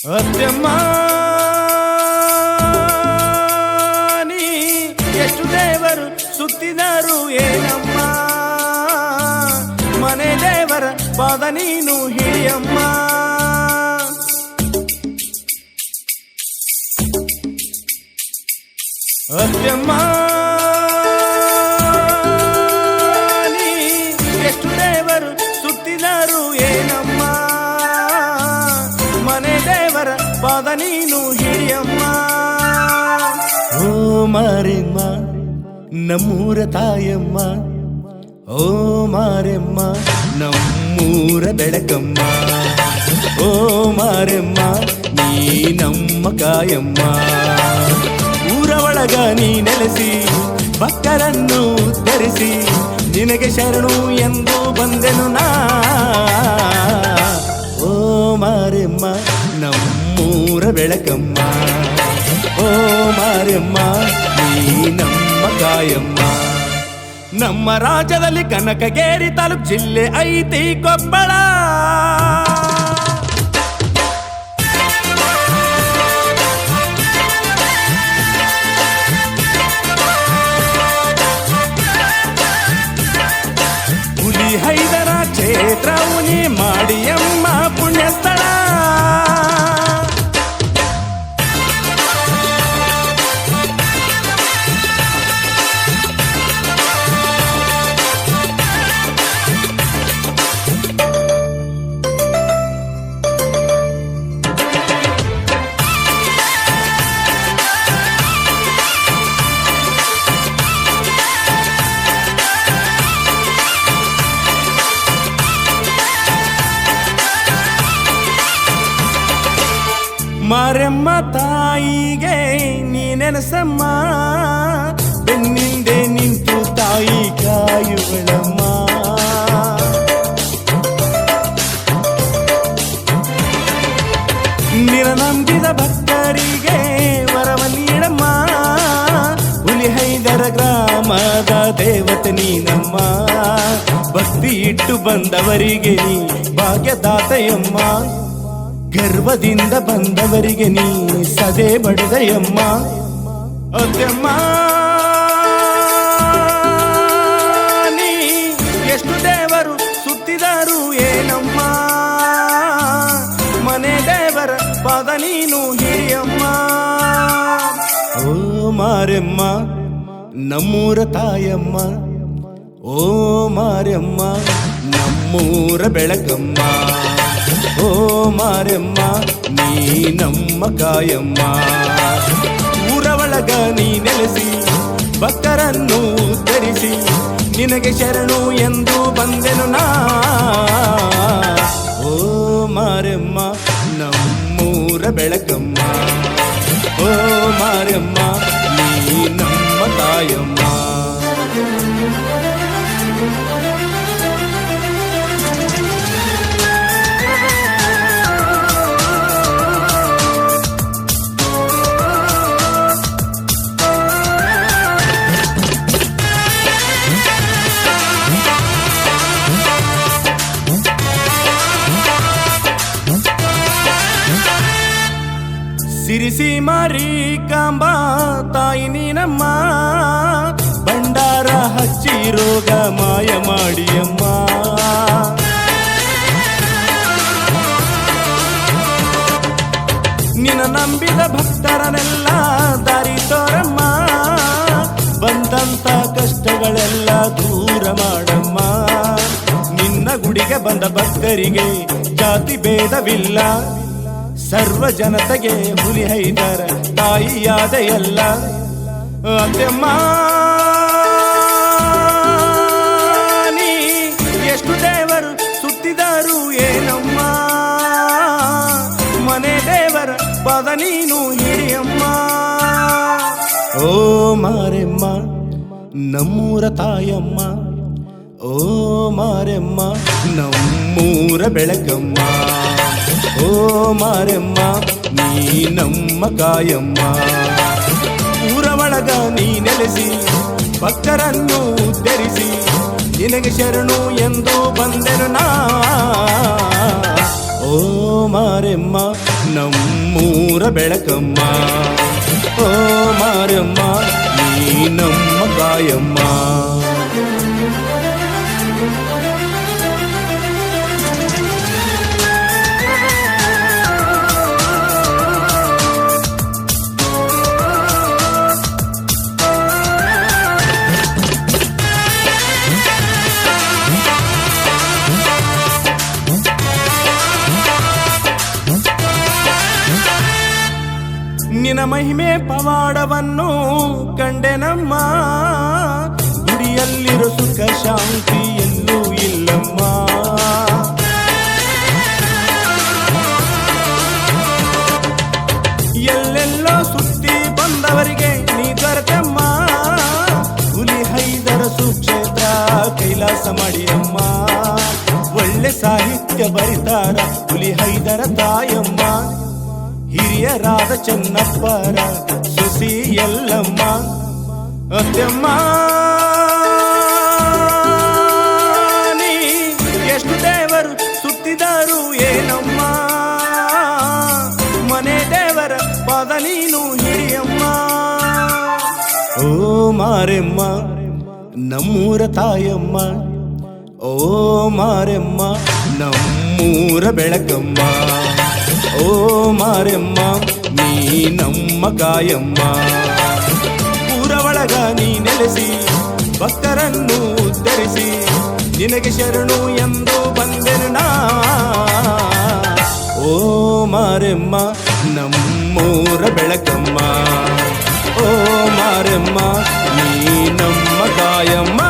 ಅತ್ಯಮ್ಮ ನೀ ಎಷ್ಟು ದೇವರು ಸುತ್ತಿದರು ಏನಮ್ಮ, ಮನೆ ದೇವರ ಪಾದ ನೀನು ಹಿಡಿಯಮ್ಮ. ಅತ್ಯಮ್ಮ ನೀ ಎಷ್ಟು ದೇವರು ಸುತ್ತಿದರು ಏನಮ್ಮ, ಮನೆ ದೇವರ ಪಾದ ನೀನು ಹಿಡಿಯಮ್ಮ. ಓ ಮಾರೆಮ್ಮ ನಮ್ಮೂರ ತಾಯಮ್ಮ, ಓ ಮಾರೆಮ್ಮ ನಮ್ಮೂರ ಬೆಳಕಮ್ಮ. ಓ ಮಾರೆಮ್ಮ ನೀ ನಮ್ಮ ಕಾಯಮ್ಮ. ಊರ ಒಳಗ ನೀ ನೆಲೆಸಿ ಭಕ್ತರನ್ನು ಉದ್ಧರಿಸಿ, ನಿನಗೆ ಶರಣು ಎಂದು ಬಂದೆನು ನಾ. ಓ ಮಾರೆಮ್ಮ ನಮ್ಮೂರ ಬೆಳಕಮ್ಮ, ಓ ಮಾರೆಮ್ಮ ನೀ ನಮ್ಮ ಕಾಯಮ್ಮ. ನಮ್ಮ ರಾಜ್ಯದಲ್ಲಿ ಕನಕಗೇರಿ ತಾಲೂಕು ಜಿಲ್ಲೆ ಐತಿ ಕೊಪ್ಪಳ. ಹುಲಿ ಹೈದರ ಕ್ಷೇತ್ರ ಉನಿ ಮಾಡಿಯಮ್ಮ ಪುಣ್ಯಸ್ಥಳ. ಮಾರೆಮ್ಮ ತಾಯಿಗೆ ನೀ ನೆನಸಮ್ಮ, ಬೆನ್ನಿಂದೆ ನಿಂತು ತಾಯಿ ಕಾಯುವಳಮ್ಮ. ನಿನ ನಂಬಿದ ಭಕ್ತರಿಗೆ ವರವ ನೀಡಮ್ಮ. ಹುಲಿ ಹೈದರ ಗ್ರಾಮದ ದೇವತೆ ನೀನಮ್ಮ, ಭಕ್ತಿ ಇಟ್ಟು ಬಂದವರಿಗೆ ನೀ ಭಾಗ್ಯದಾತೆಯಮ್ಮ. ಗರ್ವದಿಂದ ಬಂದವರಿಗೆ ನೀ ಸದೆ ಬಡದೆಯಮ್ಮ. ಅತ್ಯಮ್ಮ ನೀ ಎಷ್ಟು ದೇವರು ಸುತ್ತಿದರು ಏನಮ್ಮ, ಮನೆ ದೇವರ ಪಾದ ನೀನು ಹಿಡಿಯಮ್ಮ. ಓ ಮಾರೆಮ್ಮ ನಮ್ಮೂರ ತಾಯಮ್ಮ, ಓ ಮಾರೆಮ್ಮ ನಮ್ಮೂರ ಬೆಳಕಮ್ಮ. ಓ ಮಾರೆಮ್ಮ ನೀ ನಮ್ಮ ಕಾಯಮ್ಮ. ಊರ ಒಳಗ ನೀ ನೆಲೆಸಿ ಭಕ್ತರನ್ನು ಉದ್ಧರಿಸಿ, ನಿನಗೆ ಶರಣು ಎಂದು ಬಂದೆನು ನಾ. ಓ ಮಾರೆಮ್ಮ ನಮ್ಮೂರ ಬೆಳಕಮ್ಮ, ಓ ಮಾರೆಮ್ಮ ನೀ ನಮ್ಮ ತಾಯಮ್ಮ. ಸಿರಿಸಿ ಮಾರಿ ಕಾಂಬ ತಾಯಿ ನೀನಮ್ಮ, ಭಂಡಾರ ಹಚ್ಚಿ ರೋಗ ಮಾಯ ಮಾಡಿಯಮ್ಮ. ನಿನ್ನ ನಂಬಿದ ಭಕ್ತರನೆಲ್ಲ ದಾರಿ ತೋರಮ್ಮ, ಬಂದಂತ ಕಷ್ಟಗಳೆಲ್ಲ ದೂರ ಮಾಡಮ್ಮ. ನಿನ್ನ ಗುಡಿಗೆ ಬಂದ ಭಕ್ತರಿಗೆ ಜಾತಿ ಭೇದವಿಲ್ಲ, ಸರ್ವ ಜನತೆಗೆ ಹುಲಿ ಹೈದರ ತಾಯಿಯಾದ ಎಲ್ಲ. ಅತ್ಯಮ್ಮ ನೀ ಎಷ್ಟು ದೇವರು ಸುತ್ತಿದರು ಏನಮ್ಮ, ಮನೆ ದೇವರ ಪಾದ ನೀನು ಹಿಡಿಯಮ್ಮ. ಓ ಮಾರೆಮ್ಮ ನಮ್ಮೂರ ತಾಯಮ್ಮ, ಓ ಮಾರೆಮ್ಮ ನಮ್ಮೂರ ಬೆಳಕಮ್ಮ. ಓ ಮಾರೆಮ್ಮ ನೀ ನಮ್ಮ ಕಾಯಮ್ಮ. ಊರ ಒಳಗ ನೀ ನೆಲೆಸಿ ಭಕ್ತರನ್ನು ಉದ್ಧರಿಸಿ, ನಿನಗೆ ಶರಣು ಎಂದು ಬಂದೆನು ನಾ. ಓ ಓ ಮಾರೆಮ್ಮ ನಮ್ಮೂರ ಬೆಳಕಮ್ಮ, ಓ ಮಾರೆಮ್ಮ ನೀ ನಮ್ಮ ಕಾಯಮ್ಮ. ನಿನ್ನ ಮಹಿಮೆ ಪವಾಡವನ್ನು ಕಂಡೆನಮ್ಮ, ಗುಡಿಯಲ್ಲಿರೋ ಸುಖ ಶಾಂತಿ ಎಲ್ಲೂ ಇಲ್ಲಮ್ಮ. ಎಲ್ಲೆಲ್ಲೋ ಸುತ್ತಿ ಬಂದವರಿಗೆ ನೀ ದೊರೆತಮ್ಮ, ಹುಲಿ ಹೈದರ ಸುಕ್ಷೇತ್ರ ಕೈಲಾಸ ಮಾಡಿಯಮ್ಮ. ಒಳ್ಳೆ ಸಾಹಿತ್ಯ ಬರಿತಾರ ಹುಲಿ ಹೈದರ ತಾಯಮ್ಮ, ಹಿರಿಯರಾದ ಚೆನ್ನಪ್ಪರ ಸೊಸಿ ಎಲ್ಲಮ್ಮ. ಅತ್ಯಮ್ಮ ನೀ ಎಷ್ಟು ದೇವರು ಸುತ್ತಿದರು ಏನಮ್ಮ, ಮನೆ ದೇವರ ಪದ ನೀನು ಹಿರಿಯಮ್ಮ. ಓ ಮಾರೆಮ್ಮ ನಮ್ಮೂರ ತಾಯಮ್ಮ, ಓ ಮಾರೆಮ್ಮ ನಮ್ಮೂರ ಬೆಳಕಮ್ಮ, ಓ ಮಾರೆಮ್ಮ ನೀ ನಮ್ಮ ಕಾಯಮ್ಮ. ಊರ ಒಳಗ ನೀ ನೆಲೆಸಿ ಭಕ್ತರನ್ನು ಉದ್ಧರಿಸಿ, ನಿನಗೆ ಶರಣು ಎಂದು ಬಂದೆನು ನಾ. ಓ ಮಾರೆಮ್ಮ ನಮ್ಮೂರ ಬೆಳಕಮ್ಮ, ಓ ಮಾರೆಮ್ಮ ನೀ ನಮ್ಮ ಕಾಯಮ್ಮ.